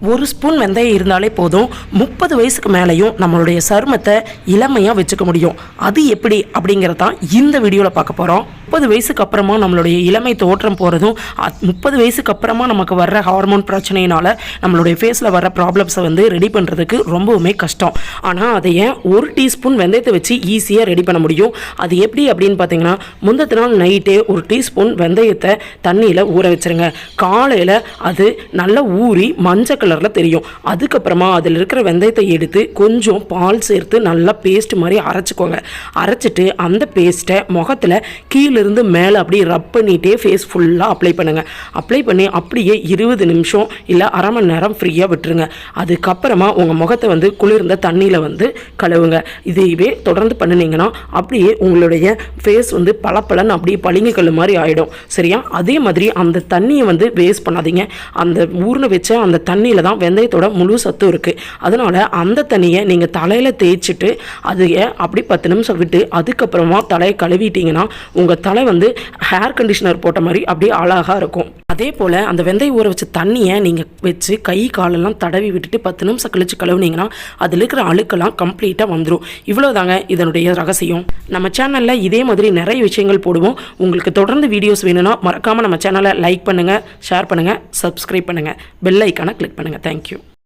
ஒரு ஸ்பூன் வெந்தயம் இருந்தாலே போதும் 30 வயசுக்கு மேலேயும் நம்மளுடைய சருமத்தை இளமையாக வச்சுக்க முடியும். அது எப்படி அப்படிங்கிறதான் இந்த வீடியோவில் பார்க்க போகிறோம். 30 வயசுக்கு அப்புறமா நம்மளுடைய இளமை தோற்றம் போகிறதும் 30 வயசுக்கு அப்புறமா நமக்கு வர்ற ஹார்மோன் பிரச்சனையினால நம்மளுடைய ஃபேஸில் வர்ற ப்ராப்ளம்ஸை ரெடி பண்ணுறதுக்கு ரொம்பவுமே கஷ்டம். ஆனால் அதை ஏன் 1 டீஸ்பூன் வெந்தயத்தை வச்சு ஈஸியாக ரெடி பண்ண முடியும். அது எப்படி அப்படின்னு பார்த்தீங்கன்னா, முந்தத்த நாள் நைட்டே 1 டீஸ்பூன் வெந்தயத்தை தண்ணியில் ஊற வச்சுருங்க. காலையில் அது நல்லா ஊறி மஞ்சள் கலரில் தெரியும். அதுக்கப்புறமா அதில் இருக்கிற வெந்தயத்தை எடுத்து கொஞ்சம் பால் சேர்த்து நல்லா பேஸ்ட் மாதிரி அரைச்சிக்கோங்க. அரைச்சிட்டு அந்த பேஸ்ட்டை முகத்தில் கீழிருந்து மேலே அப்படியே ரப் பண்ணிகிட்டே ஃபேஸ் ஃபுல்லாக அப்ளை பண்ணுங்கள். அப்ளை பண்ணி அப்படியே 20 நிமிஷம் இல்லை அரை மணி நேரம் ஃப்ரீயாக விட்டுருங்க. அதுக்கப்புறமா உங்கள் முகத்தை குளிர்ந்த தண்ணியில் கழுவுங்க. இதையவே தொடர்ந்து பண்ணினீங்கன்னா அப்படியே உங்களுடைய ஃபேஸ் பளபளன்னு அப்படியே பளிங்கு கல் மாதிரி ஆகிடும். சரியா? அதே மாதிரி அந்த தண்ணியை வேஸ்ட் பண்ணாதீங்க. அந்த ஊர்னு வச்ச அந்த தண்ணியில் தான் வெந்தயத்தோட முழு சத்து இருக்குது. அதனால் அந்த தண்ணியை நீங்கள் தலையில் தேய்ச்சிட்டு அதையே அப்படி 10 நிமிஷம் விட்டு அதுக்கப்புறமா தலையை கழுவிட்டீங்கன்னா உங்கள் தலை ஹேர் கண்டிஷனர் போட்ட மாதிரி அப்படியே அழகாக இருக்கும். அதே போல் அந்த வெந்தயம் ஊற வச்ச தண்ணியை நீங்கள் வச்சு கை காலெல்லாம் தடவி விட்டுட்டு 10 நிமிஷம் கழிச்சு கழுவுனீங்கன்னா அதில் இருக்கிற அழுக்கெல்லாம் கம்ப்ளீட்டாக வந்துடும். இவ்வளோதாங்க இதனுடைய ரகசியம். நம்ம சேனலில் இதே மாதிரி நிறைய விஷயங்கள் போடுவோம். உங்களுக்கு தொடர்ந்து வீடியோஸ் வேணும்னா மறக்காமல் நம்ம சேனலை லைக் பண்ணுங்கள், ஷேர் பண்ணுங்கள், சப்ஸ்கிரைப் பண்ணுங்கள், பெல் ஐக்கானை கிளிக் பண்ணுங்கள். தேங்க்யூ.